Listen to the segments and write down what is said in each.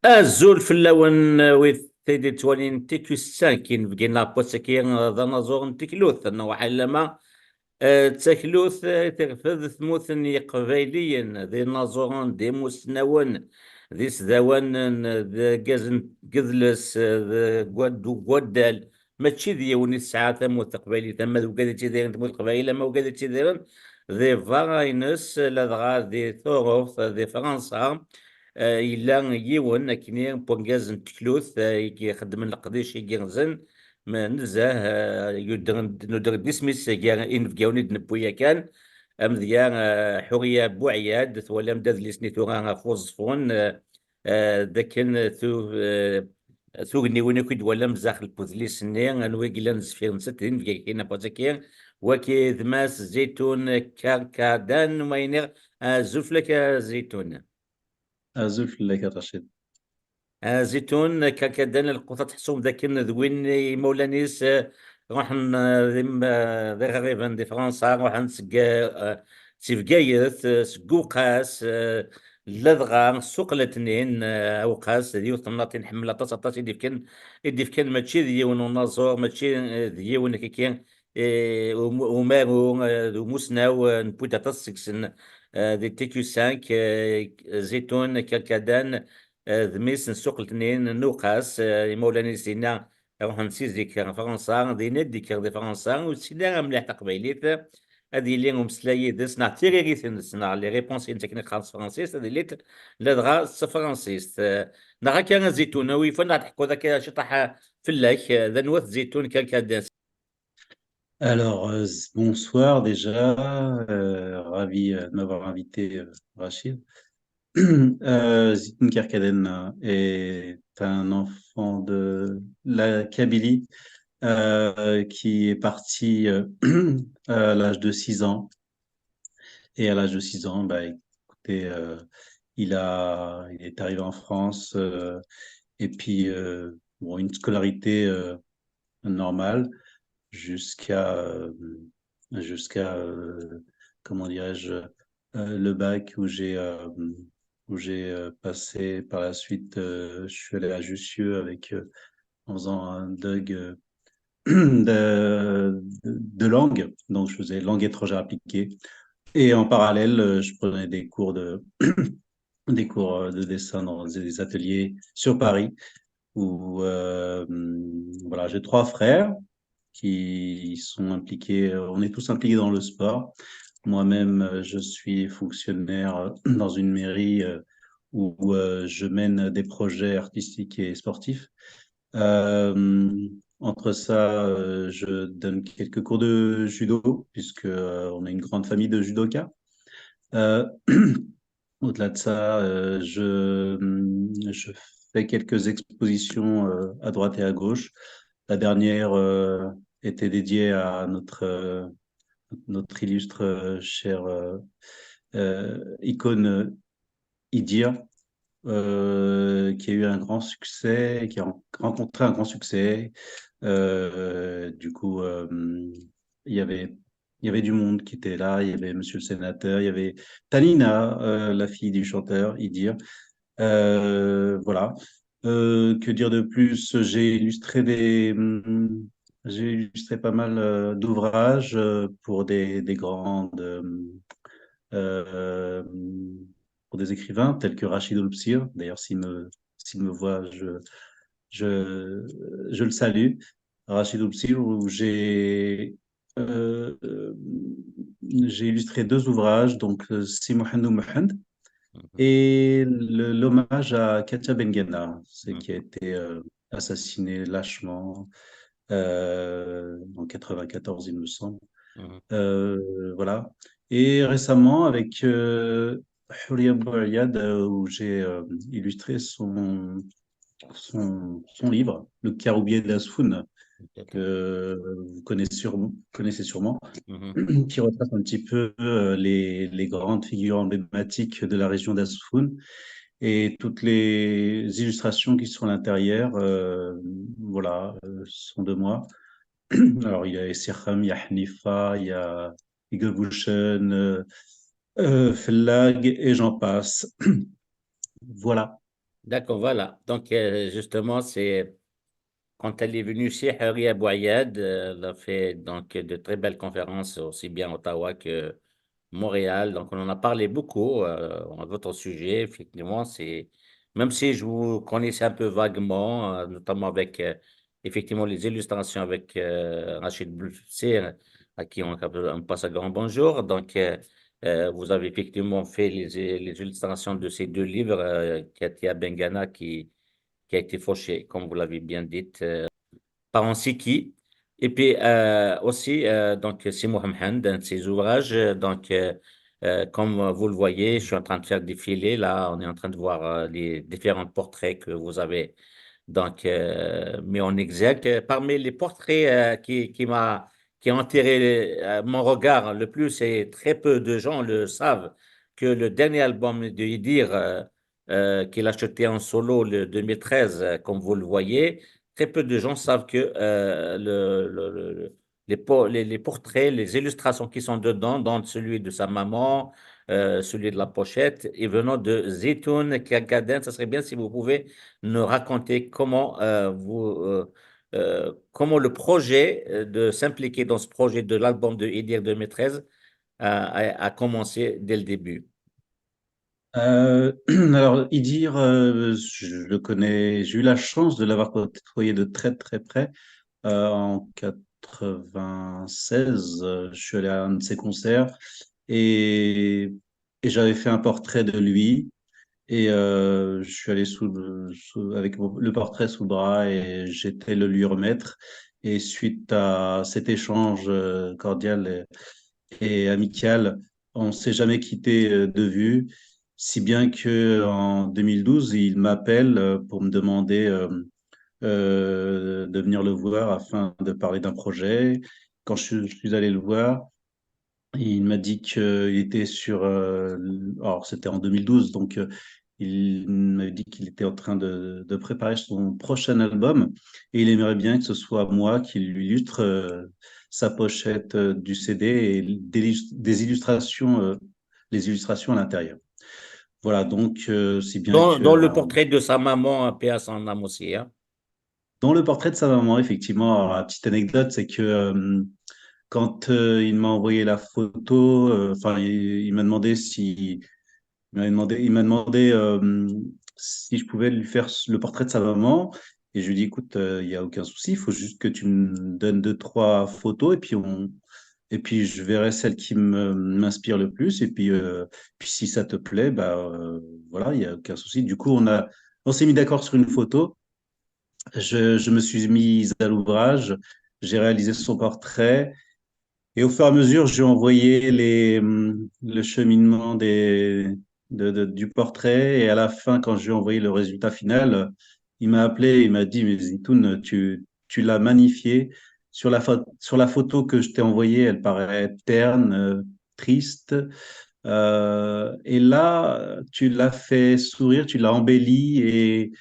Azul fell-awen wid teditwalin tikussan kin bgina bwasaki ذا نظور تكلوث انه وحلما تكلوث تغفذ ثموث قبيليا ذي نظورون دي مسنون ذي سذوان ذي قزن قذلس ذي قدال ماشي ذي وني الساعة ثموث قبيلي ثم ذو قادة تيديرن ثموث قبيلة ما وقادة تيديرن ذي فاغينس لدغا ذي ثوروث ذي فرنسا إلا يون كني بونغاز نتكلوث يخدم القديش يجرزن ما نزاه ندر ديسميس كاع إن فكاوني نبويا كان أمذيا حورية بوعياد ثولا مداد لي سنيتو فوزفون ذاكن ثوغني وين كيد ولا مزاخ البوذلي سني انوي قلا نزفير نستين كاين بوزاكير وكي ذماس زيتون كركدان وماينير زفلك زيتون أزف لك رشيد. زيتون كدان القطة تحسهم ذاك ذوين مولانيس روح ذي غريبا دي فرنسا روح نسقا تيفقايث سقوقاس لدغا سوق الاثنين اوقاس ذي وثمناطين حملة طاس يدي في كان ماشي ذيون ونازور ماشي ذيون كيكين ومارو وموسناو نبودا تاسكسن دي تيكيو 5 زيتون كركدان ذميس نسوق الاثنين نوقاس مولانا سينا روح نسيزيك فرنسا دينا ديك دي فرنسا وسينا مليح تقبيليت هذه اللي مسلاي دس نعطي غير نسنا لي ريبونس تكنيك خاص فرنسيس هذه اللي لا دغا فرنسيس نغا كان زيتون ويفن نحكوا ذاك شطح فلاك ذا نوث زيتون كان كاداس. Alors, bonsoir déjà, ravi de m'avoir invité, Rachid. Zitin Kerkaden est un enfant de la Kabylie qui est parti à l'âge de 6 ans. Et à l'âge de 6 ans, bah, écoutez, il est arrivé en France et puis bon, une scolarité normale jusqu'à jusqu'à comment dirais-je le bac où j'ai passé par la suite je suis allé à Jussieu avec en faisant un DUG de langue, donc je faisais langue étrangère appliquée et en parallèle je prenais des cours de des cours de dessin dans des ateliers sur Paris où voilà, j'ai 3 frères qui sont impliqués, on est tous impliqués dans le sport. Moi-même, je suis fonctionnaire dans une mairie où je mène des projets artistiques et sportifs. Entre ça, je donne quelques cours de judo, puisque on a une grande famille de judokas. Euh, Au-delà de ça, je fais quelques expositions à droite et à gauche. La dernière était dédiée à notre illustre cher icône Idir, qui a eu un grand succès, qui a rencontré un grand succès. Du coup, il y avait, il y avait du monde qui était là. Il y avait Monsieur le Sénateur, il y avait Tanina, la fille du chanteur Idir. Voilà. Que dire de plus? J'ai illustré pas mal d'ouvrages pour des grandes, euh, pour des écrivains tels que Rachid Olpsir. D'ailleurs, s'il me voit, je le salue. Rachid Olpsir, où euh, euh, j'ai illustré 2 ouvrages, donc Si Mohand ou Mohand, et l'hommage à Katia Bengana, c'est qui a été assassinée lâchement en 94, il me semble. Voilà. Et récemment, avec Houria Bouayad, où j'ai illustré son livre, Le Caroubier d'Asfoun, que vous connaissez sûrement, qui retrace un petit peu les grandes figures emblématiques de la région d'Asfoun et toutes les illustrations qui sont à l'intérieur, voilà, sont de moi. Alors, il y a Essirham, il y a Hanifa, il y a Igelbuchen, Fellag, et j'en passe. Voilà. D'accord, voilà. Donc, justement, c'est quand elle est venue chez Hari Abouayed, elle a fait donc de très belles conférences, aussi bien à Ottawa que Montréal. Donc, on en a parlé beaucoup à votre sujet. Effectivement, c'est même si je vous connaissais un peu vaguement, notamment avec effectivement les illustrations avec Rachid Boulsir, à qui on passe un grand bonjour. Donc, vous avez effectivement fait les illustrations de ces deux livres, Katia Bengana qui a été fauché, comme vous l'avez bien dit, par Ansiki. Et puis aussi, donc, c'est Mohamed, un de ses ouvrages. Donc, comme vous le voyez, je suis en train de faire défiler. Là, on est en train de voir les différents portraits que vous avez donc mis en exergue. Parmi les portraits qui ont attiré mon regard le plus, et très peu de gens le savent, que le dernier album de Idir qu'il a acheté en solo le 2013, comme vous le voyez, très peu de gens savent que les portraits, les illustrations qui sont dedans, dont celui de sa maman, celui de la pochette, et venant de Zitoun Kagaden, ça serait bien si vous pouvez nous raconter comment le projet de s'impliquer dans ce projet de l'album de Idir 2013 a commencé dès le début. Alors, Idir, je le connais, j'ai eu la chance de l'avoir côtoyé de très très près. En 96, je suis allé à un de ses concerts et, et j'avais fait un portrait de lui. Et je suis allé avec le portrait sous le bras et j'étais le lui remettre. Et suite à cet échange cordial et amical, on s'est jamais quitté de vue, si bien que en 2012, il m'appelle pour me demander de venir le voir afin de parler d'un projet. Quand je suis allé le voir, il m'a dit qu'il était sur. Alors, c'était en 2012, donc il m'a dit qu'il était en train de préparer son prochain album et il aimerait bien que ce soit moi qui lui illustre sa pochette du CD et des illustrations, les illustrations à l'intérieur. Voilà, donc, si bien Dans que le portrait de sa maman, paix à son âme aussi, hein. dans le portrait de sa maman, effectivement, alors, la petite anecdote, c'est que quand il m'a envoyé la photo, enfin, il m'a demandé si il m'a demandé si je pouvais lui faire le portrait de sa maman. Et je lui ai dit, écoute, il n'y a aucun souci, il faut juste que tu me donnes deux, trois photos et puis je verrai celle qui m'inspire le plus. Et puis si ça te plaît, bah, voilà, il n'y a aucun souci. Du coup, on s'est mis d'accord sur une photo. Je me suis mise à l'ouvrage, j'ai réalisé son portrait. Et au fur et à mesure, j'ai envoyé le cheminement du portrait. Et à la fin, quand j'ai envoyé le résultat final, il m'a appelé, il m'a dit, mais Zitoun, tu l'as magnifié. Sur la photo que je t'ai envoyée, elle paraît terne, triste. Et là, tu l'as fait sourire, tu l'as embelli et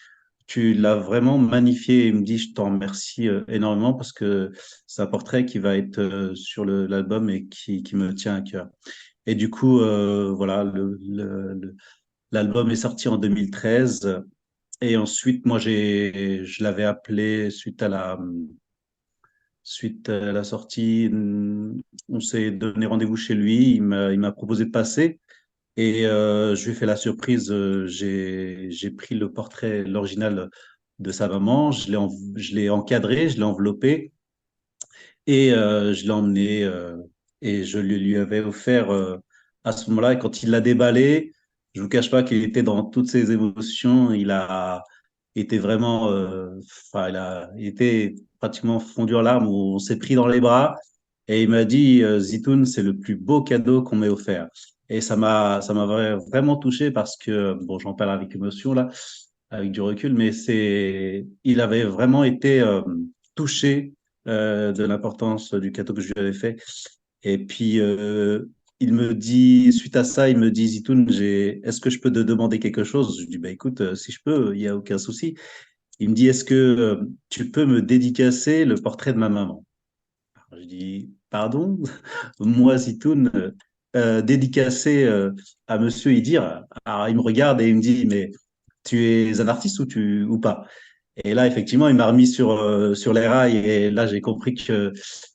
tu l'as vraiment magnifié. Il me dit, je t'en remercie énormément parce que c'est un portrait qui va être sur l'album et qui me tient à cœur. Et du coup, voilà, l'album est sorti en 2013. Et ensuite, moi, je l'avais appelé suite à la sortie. On s'est donné rendez-vous chez lui. Il m'a proposé de passer. Et je lui ai fait la surprise. J'ai pris le portrait, l'original de sa maman. Je l'ai encadré, je l'ai enveloppé et je l'ai emmené et je lui avais offert à ce moment-là. Et quand il l'a déballé, je vous cache pas qu'il était dans toutes ses émotions. Il a été vraiment, enfin, il était pratiquement fondu en larmes. On s'est pris dans les bras et il m'a dit, Zitoun, c'est le plus beau cadeau qu'on m'ait offert. Et ça m'a vraiment touché parce que, bon, j'en parle avec émotion là, avec du recul, mais il avait vraiment été touché de l'importance du cadeau que je lui avais fait. Et puis, il me dit, suite à ça, il me dit, Zitoun, est-ce que je peux te demander quelque chose? Je dis, bah, écoute, si je peux, il n'y a aucun souci. Il me dit, est-ce que tu peux me dédicacer le portrait de ma maman? Je dis, pardon, moi, Zitoun, dédicacé à monsieur Idir. Alors, il me regarde et il me dit, mais tu es un artiste ou pas? Et là, effectivement, il m'a remis sur les rails. Et là, j'ai compris que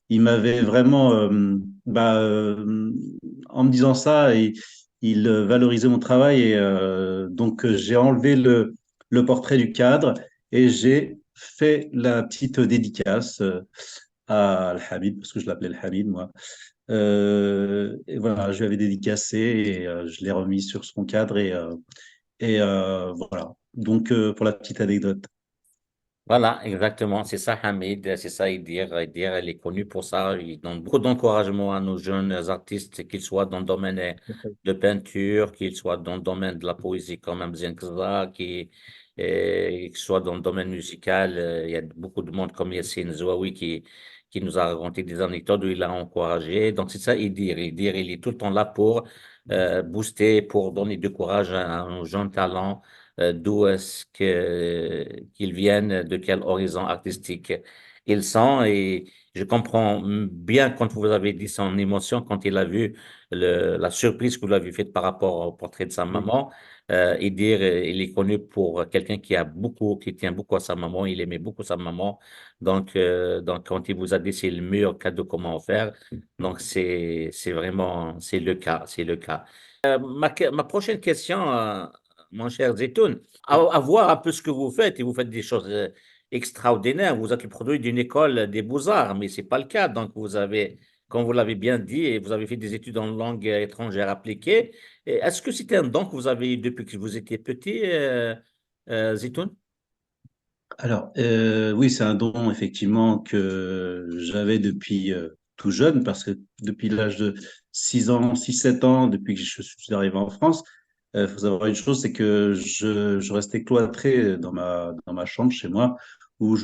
il m'avait vraiment, en me disant ça, il valorisait mon travail. Et donc, j'ai enlevé le portrait du cadre et j'ai fait la petite dédicace à Al-Habib, parce que je l'appelais Al-Habib, moi. Et voilà, je lui avais dédicacé et je l'ai remis sur son cadre. Et voilà. Donc, pour la petite anecdote. Voilà, exactement, c'est ça Hamid, c'est ça Idir. Idir, elle est connue pour ça. Il donne beaucoup d'encouragement à nos jeunes artistes, qu'ils soient dans le domaine de peinture, qu'ils soient dans le domaine de la poésie comme Amzien Kza, qu'ils soient dans le domaine musical. Il y a beaucoup de monde comme Yassine Zouaoui qui nous a raconté des anecdotes où il a encouragé. Donc c'est ça Idir. Idir, il est tout le temps là pour booster, pour donner du courage à nos jeunes talents d'où est-ce qu'ils viennent, de quel horizon artistique ils sont. Et je comprends bien quand vous avez dit son émotion, quand il a vu la surprise que vous l'avez faite par rapport au portrait de sa maman. Et dire, il est connu pour quelqu'un qui tient beaucoup à sa maman, il aimait beaucoup sa maman. Donc quand il vous a dit c'est le meilleur cadeau comment faire, donc c'est vraiment, c'est le cas. Ma prochaine question, mon cher Zetoun, à voir un peu ce que vous faites, et vous faites des choses extraordinaires. Vous êtes le produit d'une école des beaux-arts, mais c'est pas le cas. Donc, vous avez, comme vous l'avez bien dit, et vous avez fait des études en langue étrangère appliquée. Est-ce que c'était un don que vous avez eu depuis que vous étiez petit, Zetoun? Alors, oui, c'est un don effectivement que j'avais depuis tout jeune, parce que depuis l'âge de 6 ans, 6 7 ans, depuis que je suis arrivé en France, il faut savoir une chose, c'est que je restais cloîtré dans ma chambre chez moi, où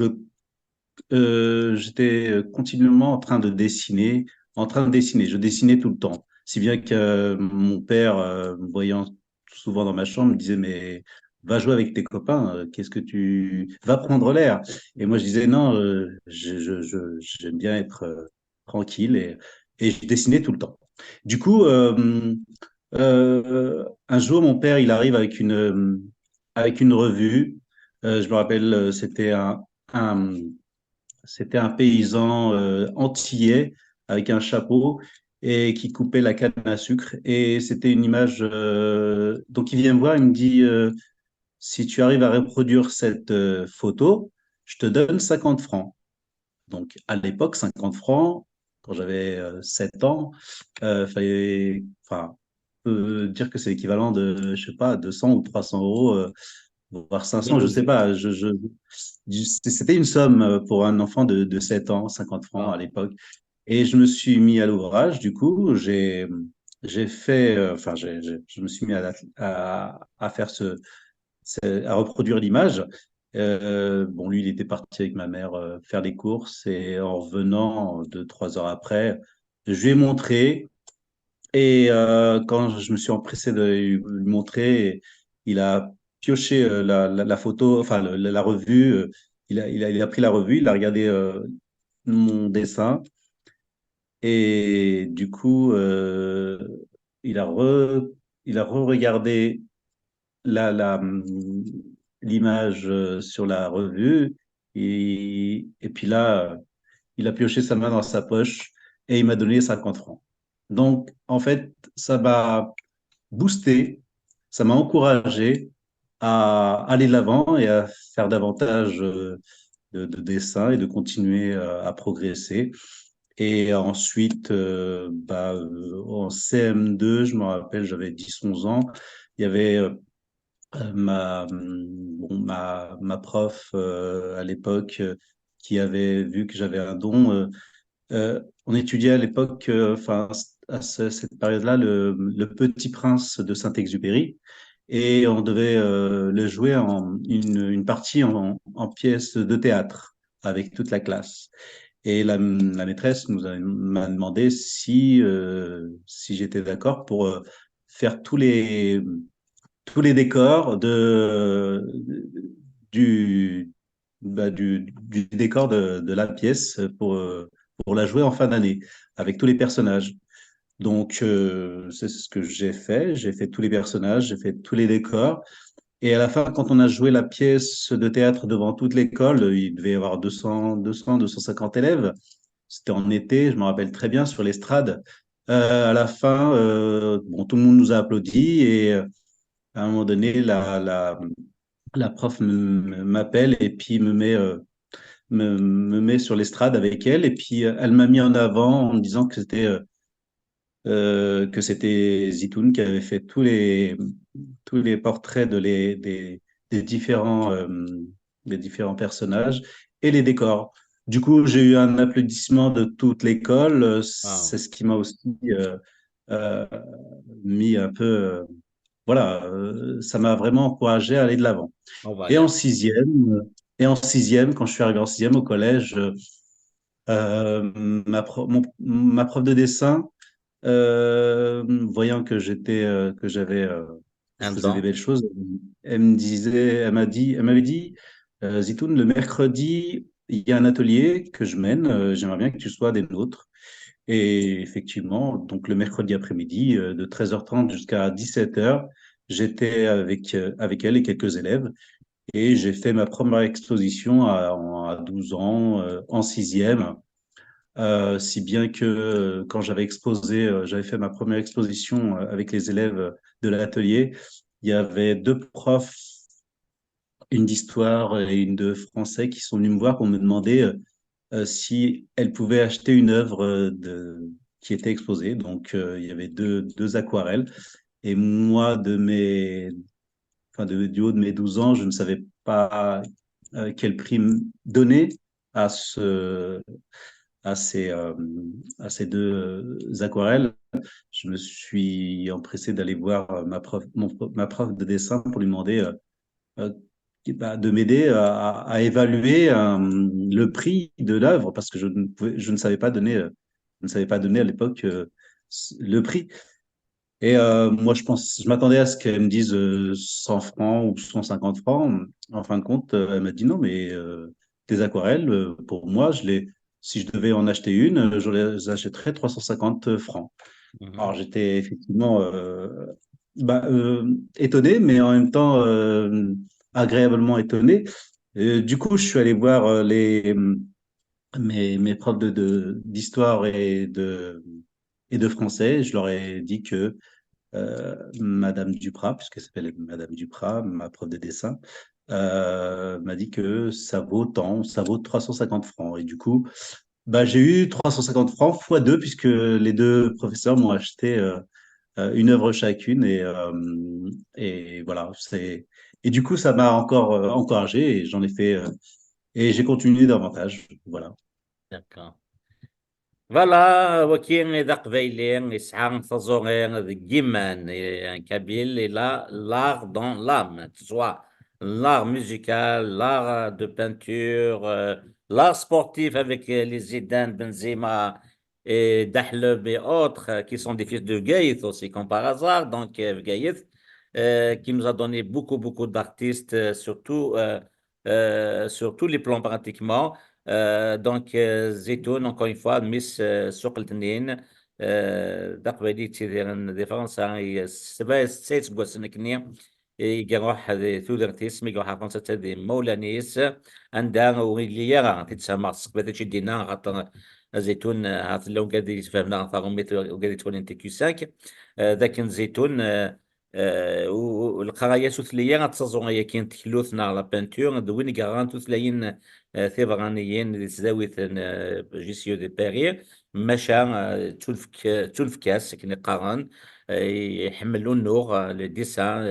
j'étais continuellement en train de dessiner. Je dessinais tout le temps. Si bien que mon père, me voyant souvent dans ma chambre, me disait, mais va jouer avec tes copains, qu'est-ce que tu... Va prendre l'air. Et moi, je disais, non, j'aime bien être tranquille et je dessinais tout le temps. Du coup, un jour, mon père, il arrive avec une revue. Je me rappelle, un c'était un paysan antillais avec un chapeau et qui coupait la canne à sucre. Et c'était une image. Donc il vient me voir, il me dit si tu arrives à reproduire cette photo, je te donne 50 francs. Donc à l'époque, 50 francs, quand j'avais 7 ans, enfin, on peut dire que c'est l'équivalent de, je sais pas, 200 ou 300 euros, voire 500, je sais pas. C'était une somme pour un enfant de 7 ans, 50 francs à Wow. l'époque. Et je me suis mis à l'ouvrage. Du coup, j'ai fait, enfin, je me suis mis à faire à reproduire l'image. Bon, lui, il était parti avec ma mère faire les courses et en revenant 2, 3 heures après, je lui ai montré. Et quand je me suis empressé de lui montrer, il a pioché la photo, enfin la revue. Il a pris la revue, il a regardé mon dessin et du coup, il a il a re-regardé la, la, hum, l'image sur la revue et puis là, il a pioché sa main dans sa poche et il m'a donné 50 francs. Donc, en fait, ça m'a boosté, ça m'a encouragé à aller de l'avant et à faire davantage de dessins et de continuer à progresser. Et ensuite, en CM2, je me rappelle, j'avais 10 11 ans, il y avait ma prof à l'époque qui avait vu que j'avais un don. On étudiait à l'époque, enfin, à cette période-là, le Petit Prince de Saint-Exupéry. Et on devait le jouer en une partie en pièce de théâtre avec toute la classe. Et la maîtresse m'a demandé si j'étais d'accord pour faire tous les décors du, du décor de la pièce pour la jouer en fin d'année avec tous les personnages. Donc, c'est ce que j'ai fait. J'ai fait tous les personnages, j'ai fait tous les décors. Et à la fin, quand on a joué la pièce de théâtre devant toute l'école, il devait y avoir 250 élèves. C'était en été, je me rappelle très bien, sur l'estrade. À la fin, bon, tout le monde nous a applaudi et à un moment donné, la prof m'appelle et puis me met sur l'estrade avec elle. Et puis, elle m'a mis en avant en me disant que c'était Zitoun qui avait fait tous les portraits des des différents personnages et les décors. Du coup, j'ai eu un applaudissement de toute l'école. Wow. C'est ce qui m'a aussi euh, mis un peu, voilà, ça m'a vraiment encouragé à aller de l'avant. Oh, Et en voilà. sixième, quand je suis arrivé en sixième au collège, ma prof de dessin voyant que que je Un faisais des don. belles choses, elle m'avait dit, Zitoun, le mercredi, il y a un atelier que je mène, j'aimerais bien que tu sois des nôtres. Et effectivement, donc le mercredi après-midi, de 13h30 jusqu'à 17h, j'étais avec elle et quelques élèves. Et j'ai fait ma première exposition à 12 ans, en sixième. Si bien que quand j'avais exposé, j'avais fait ma première exposition avec les élèves de l'atelier, il y avait deux profs, une d'histoire et une de français, qui sont venus me voir pour me demander si elles pouvaient acheter une œuvre qui était exposée. Donc, il y avait deux aquarelles. Et moi, du haut de mes 12 ans, je ne savais pas quel prix donner à à ces deux aquarelles. Je me suis empressé d'aller voir ma prof de dessin pour lui demander euh, de m'aider à évaluer le prix de l'œuvre parce que je ne savais pas je ne savais pas donner à l'époque le prix. Et moi, je m'attendais à ce qu'elle me dise 100 francs ou 150 francs. En fin de compte, elle m'a dit non, mais tes aquarelles, pour moi, si je devais en acheter une, je les achèterais 350 francs. Alors, Mhm. j'étais effectivement étonné, mais en même temps agréablement étonné. Du coup, je suis allé voir mes profs d'histoire et de français. Je leur ai dit que Madame Duprat, puisqu'elle s'appelle Madame Duprat, ma prof de dessin, m'a dit que ça vaut tant, ça vaut 350 francs. Et du coup, bah, j'ai eu 350 francs fois deux, puisque les deux professeurs m'ont acheté une œuvre chacune. Et voilà, et du coup, ça m'a encore encouragé et j'en ai fait, et j'ai continué davantage. Voilà. D'accord. Voilà, وكاين إذا قبايلي يسعى ثزوغين جيمان un kabyle et là l'art dans l'âme, soit l'art musical, l'art de peinture, l'art sportif avec les Zidane, Benzema et Dahleb et autres qui sont des fils de Gaïth aussi, comme par hasard. Donc, Gaïth, qui nous a donné beaucoup d'artistes, sur tous les plans pratiquement. دونك زيتون encore une fois مس سوق الاثنين دقبالي تيدير دي فرنسا سبا سيت بوسن كني يروح ثودرتيس مي يروح فرنسا تدي مولانيس عندها ويليا تتسمع سقبة تشدينا خاطر زيتون هات لو قاعد يتفاهمنا فاغوميت وقاعد يتولين تي كيو 5 ذاك زيتون والقرايه ثلاثيه غتصزو هي كاين تكلوثنا على بانتور دوين كاران ثلاثيين ثيفغانيين دي تزاويت جيسيو دي بيري ماشا تولف كاس كني قارن يحملوا النور لي ديسان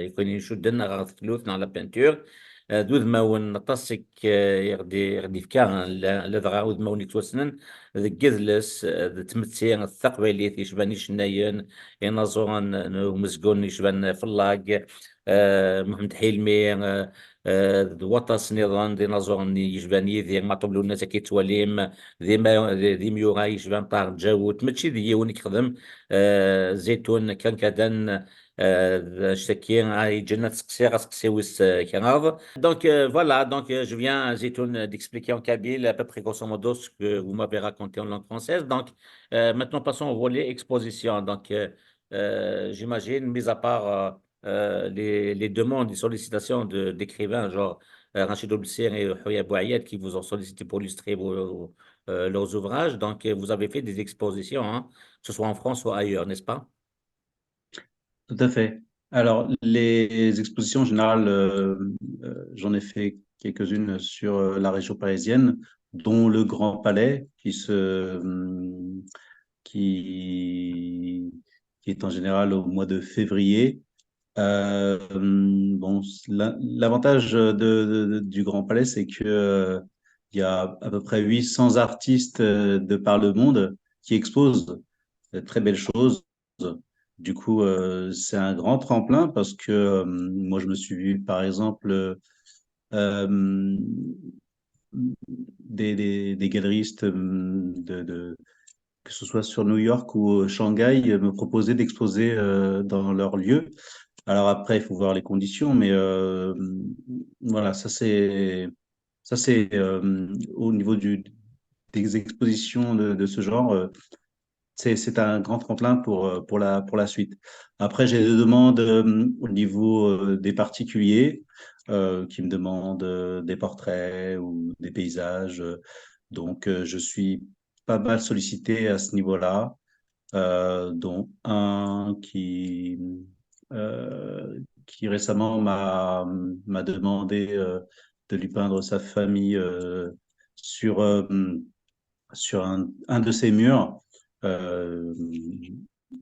يكون يشدنا غا تكلوثنا على بانتور دود ما ون طاسك يغدي فكا لدغا ود ما ونيتوسنن ذي جذلس ذي تمتسي الثقبيليت يشبان يشناين ينظرن ومزقون يشبان فلاق محمد حلمي وطس نظام دي نظرن يشبان يذي ما طبلو الناس كيتواليم ذي ميوغا يشبان طار جاوت ماشي ذي يوني كخدم زيتون كان كدن شتكي جنة سقسي ويس كناض donc voilà donc je viens Zitoun d'expliquer en kabyle à peu près grosso modo ce que vous m'avez raconté en langue française donc maintenant passons au volet exposition donc j'imagine mis à part les demandes, les sollicitations d'écrivains, genre Rachid Oulcir et Houya Bouayed, qui vous ont sollicité pour illustrer leurs ouvrages. Donc, vous avez fait des expositions, hein, que ce soit en France ou ailleurs, n'est-ce pas? Tout à fait. Alors, les expositions en général, j'en ai fait quelques-unes sur la région parisienne, dont le Grand Palais, qui, qui est en général au mois de février. Bon, l'avantage du Grand Palais, c'est que il y a à peu près 800 artistes de par le monde qui exposent de très belles choses. Du coup, c'est un grand tremplin parce que moi, je me suis vu, par exemple, euh, des galeristes que ce soit sur New York ou Shanghai, me proposer d'exposer dans leur lieu. Alors après, il faut voir les conditions, mais voilà, ça c'est au niveau des expositions de ce genre, c'est un grand tremplin pour la suite. Après, j'ai des demandes au niveau des particuliers qui me demandent des portraits ou des paysages. Donc, je suis pas mal sollicité à ce niveau-là, dont un qui récemment m'a demandé de lui peindre sa famille sur, sur un de ses murs. Euh,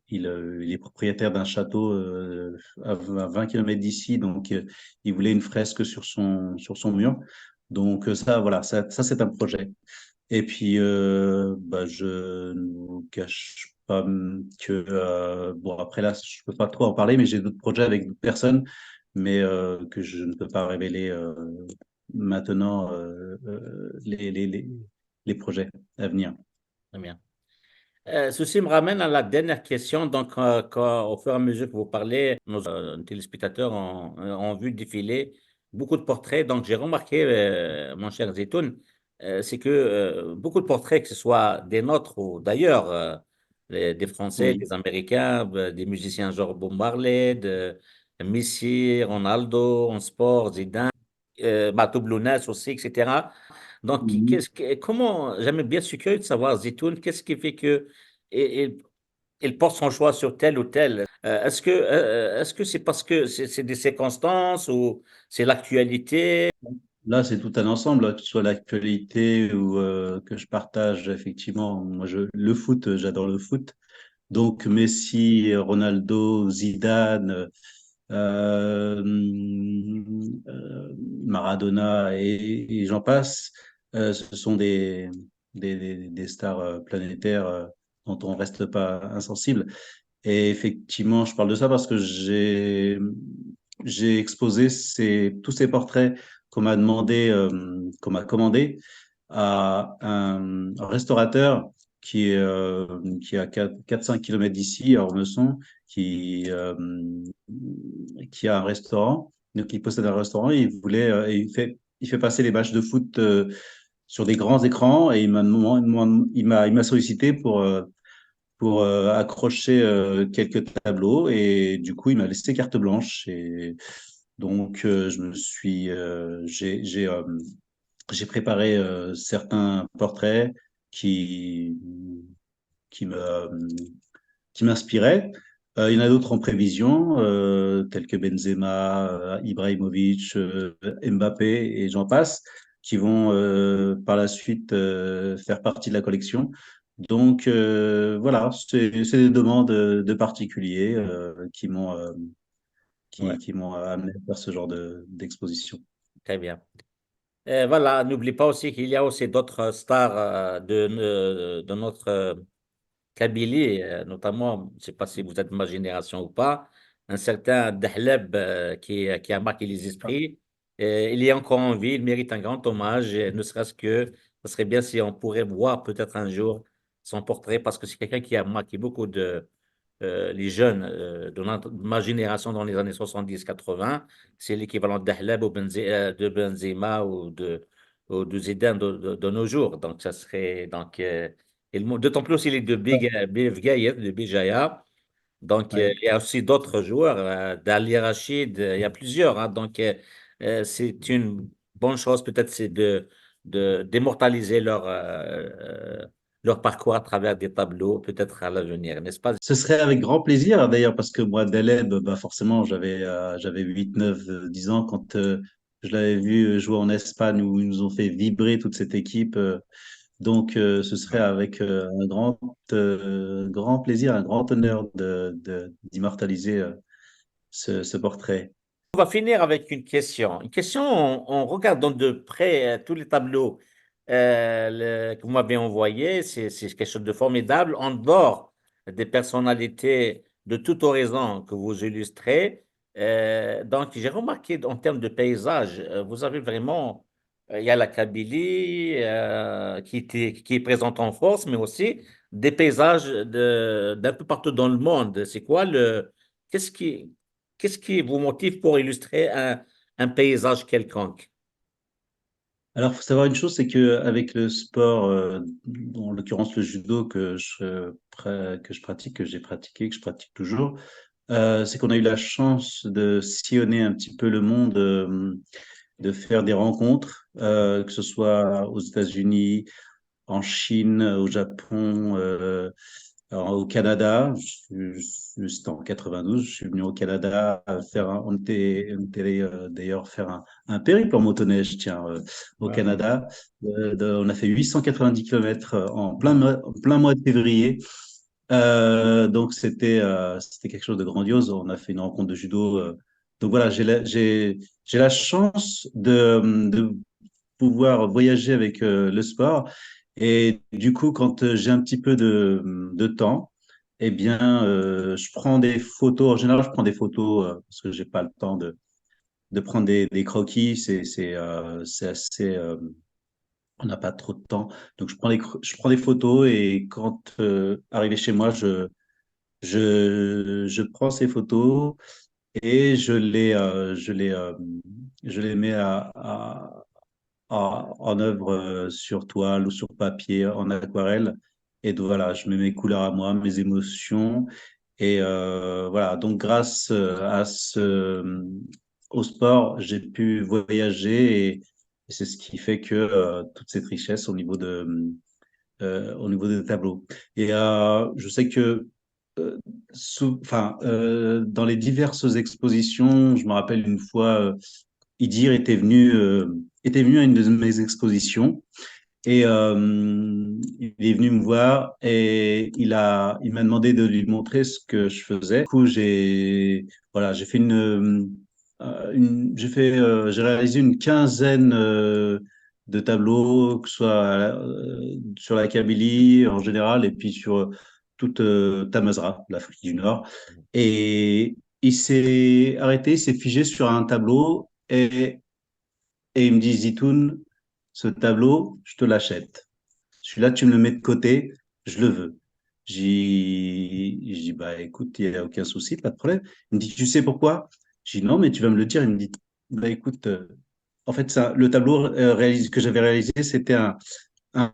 il est propriétaire d'un château à 20 km d'ici, donc il voulait une fresque sur son mur. Donc ça, voilà, ça c'est un projet. Et puis, bah, je ne vous cache pas que, bon, après là, je peux pas trop en parler, mais j'ai d'autres projets avec d'autres personnes, mais que je ne peux pas révéler maintenant les projets à venir. Très bien. Ceci me ramène à la dernière question. Donc, au fur et à mesure que vous parlez, nos téléspectateurs ont vu défiler beaucoup de portraits. Donc, j'ai remarqué, mon cher Zetoun, c'est que beaucoup de portraits, que ce soit des nôtres ou d'ailleurs, des Français, Oui. des Américains, des musiciens genre Bob Marley, de Messi, Ronaldo, en sport, Zidane, Matou Blounès aussi, etc. Donc, Mhm. comment, j'aimerais bien être curieux de savoir, Zitoun, qu'est-ce qui fait que il, il porte son choix sur tel ou tel? Est-ce que c'est parce que c'est des circonstances ou c'est l'actualité? Là, c'est tout un ensemble, que ce soit l'actualité ou que je partage effectivement. Moi, le foot, j'adore le foot. Donc, Messi, Ronaldo, Zidane, euh, Maradona et j'en passe, ce sont des stars planétaires dont on ne reste pas insensible. Et effectivement, je parle de ça parce que j'ai exposé tous ces portraits qu'on m'a demandé, qu'on m'a commandé à un restaurateur qui est à 4-5 km d'ici, à Ormesson, qui a un restaurant, donc il possède un restaurant et et il fait passer les matchs de foot sur des grands écrans et il m'a sollicité pour accrocher quelques tableaux et du coup il m'a laissé carte blanche et donc je me suis j'ai préparé certains portraits qui qui me qui m'inspiraient. Il y en a d'autres en prévision, tels que Benzema, Ibrahimovic, Mbappé et j'en passe, qui vont par la suite faire partie de la collection. Donc voilà, c'est des demandes de particuliers Ouais, qui m'ont amené à faire ce genre d'exposition. très bien. Voilà, n'oublie pas aussi qu'il y a aussi d'autres stars de notre Kabylie, notamment, je ne sais pas si vous êtes de ma génération ou pas, un certain Dahleb qui a marqué les esprits. Il est encore en vie, il mérite un grand hommage, et ne serait-ce que ce serait bien si on pourrait voir peut-être un jour son portrait, parce que c'est quelqu'un qui a marqué beaucoup les jeunes de ma génération dans les années 70-80. C'est l'équivalent de Dahleb ou de Benzema ou de Zidane de nos jours. Donc, ça serait. Donc, d'autant plus il est de Big Gayet, de Bijaya. Donc, Ouais. il y a aussi d'autres joueurs, Dali Rachid, il y a plusieurs, hein. Donc, c'est une bonne chose, peut-être, c'est d'immortaliser leur parcours à travers des tableaux, peut-être à l'avenir, n'est-ce pas? Ce serait avec grand plaisir, d'ailleurs, parce que moi, Deleb, bah forcément, j'avais 8, 9, 10 ans quand je l'avais vu jouer en Espagne où ils nous ont fait vibrer toute cette équipe. Donc, ce serait avec un grand plaisir, un grand honneur d'immortaliser ce portrait. On va finir avec une question. Une question, en regardant de près tous les tableaux que vous m'avez envoyés, c'est quelque chose de formidable. En dehors des personnalités de tout horizon que vous illustrez, donc j'ai remarqué en termes de paysage, vous avez vraiment, il y a la Kabylie qui est présente en force, mais aussi des paysages d'un peu partout dans le monde. C'est quoi qu'est-ce qui, Qu'est-ce qui vous motive pour illustrer un paysage quelconque? Alors, faut savoir une chose, c'est que avec le sport, en l'occurrence le judo que je pratique, que j'ai pratiqué, que je pratique toujours, c'est qu'on a eu la chance de sillonner un petit peu le monde, de faire des rencontres, que ce soit aux États-Unis, en Chine, au Japon, alors, au Canada. C'était en 92, je suis venu au Canada on était allé, d'ailleurs faire un périple en motoneige, tiens, au Wow. Canada. On a fait 890 kilomètres en plein mois de février. Donc c'était quelque chose de grandiose. On a fait une rencontre de judo. Donc voilà, j'ai la chance de pouvoir voyager avec le sport. Et du coup, quand j'ai un petit peu de temps, eh bien, je prends des photos. En général, je prends des photos parce que j'ai pas le temps de prendre des croquis. C'est assez. On n'a pas trop de temps. Donc, je prends des photos et quand arrivé chez moi, je prends ces photos et je les mets en œuvre sur toile ou sur papier, en aquarelle. Et donc, voilà, je mets mes couleurs à moi, mes émotions. Et voilà, donc grâce au sport, j'ai pu voyager et c'est ce qui fait que toute cette richesse au niveau des tableaux. Et je sais que euh, dans les diverses expositions, je me rappelle une fois, Idir était venu à une de mes expositions et il est venu me voir et il m'a demandé de lui montrer ce que je faisais. Du coup, voilà, j'ai fait j'ai réalisé une quinzaine de tableaux, que ce soit sur la Kabylie en général et puis sur toute Tamazra, l'Afrique du Nord. Et il s'est arrêté, il s'est figé sur un tableau et il me dit, Zitoun, ce tableau, je te l'achète. Celui-là, tu me le mets de côté, je le veux. J'ai dit, bah écoute, il n'y a aucun souci, pas de problème. Il me dit, tu sais pourquoi? J'ai dit, non, mais tu vas me le dire. Il me dit, bah écoute, en fait, le tableau que j'avais réalisé, c'était un, un,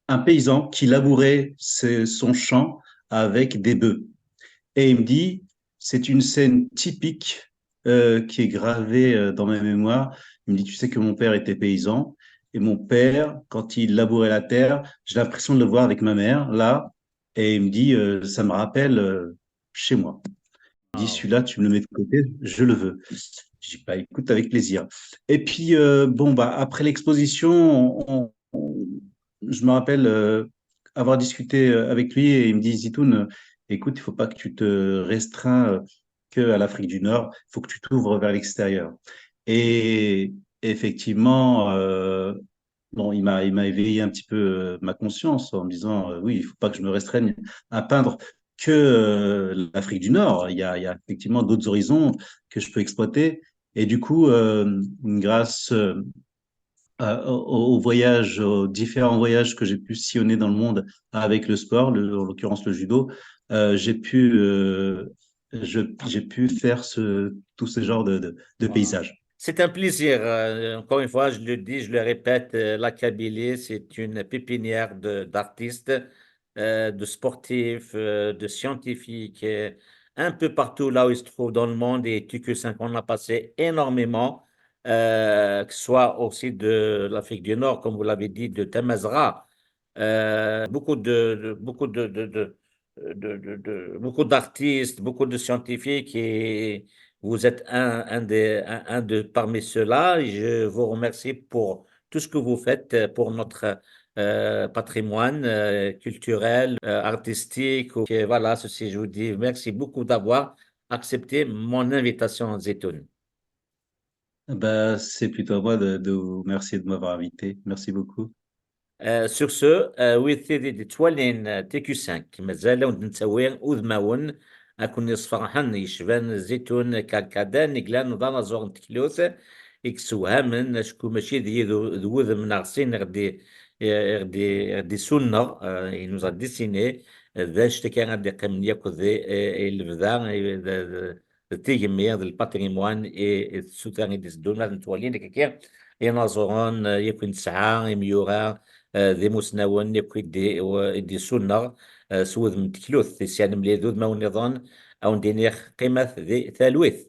un paysan qui labourait son champ avec des bœufs. Et il me dit, c'est une scène typique qui est gravée dans ma mémoire. Il me dit, tu sais que mon père était paysan et mon père, quand il labourait la terre, j'ai l'impression de le voir avec ma mère là. Et il me dit, ça me rappelle chez moi. Il me dit, Wow. celui-là, tu me le mets de côté, je le veux. Je dis, bah écoute, avec plaisir. Et puis, bon, bah, après l'exposition, je me rappelle avoir discuté avec lui et il me dit, Zitoun, écoute, il faut pas que tu te restreins que à l'Afrique du Nord, il faut que tu t'ouvres vers l'extérieur. Et effectivement, bon, il m'a éveillé un petit peu ma conscience en me disant, oui, il faut pas que je me restreigne à peindre que l'Afrique du Nord. Il y a effectivement d'autres horizons que je peux exploiter. Et du coup, grâce aux voyages, aux différents voyages que j'ai pu sillonner dans le monde avec le sport, en l'occurrence le judo, j'ai j'ai pu faire tous ces genres de Wow. paysages. C'est un plaisir. Encore une fois, je le dis, je le répète, la Kabylie, c'est une pépinière d'artistes. de sportifs, de scientifiques, un peu partout là où ils se trouvent dans le monde. Et TQ5, on a passé énormément, que ce soit aussi de l'Afrique du Nord, comme vous l'avez dit, de Temazra, beaucoup d'artistes, beaucoup de scientifiques, et vous êtes un de parmi ceux-là. Et je vous remercie pour tout ce que vous faites pour notre patrimoine culturel, artistique. Voilà, ceci, je vous dis merci beaucoup d'avoir accepté mon invitation, Zetoun. Bah, c'est plutôt à moi de vous remercier de m'avoir invité. Merci beaucoup. Sur ce, ويثيري دي توالين تيكو 5 مازال نتسوين وذماون أكون يصفرحن يشبان زيتون كالكادان نقلان نضانا زوغ تكلوث إكسوها من شكو ماشي ذوذ من غسين غدي سنة ينوز ديسيني ذا شتكي غادي قمن ياكو ذي البذا تيجمي ذا الباتريموان السوتاني ديس دونا نتوالين كيكير ينظرون يكون ساعة ميورا ذي مسناون يكوي دي سنة سوذ من تكلوث سيان ملي ذوذ ما ونظن أو ندينيخ قيمة ذي ثالوث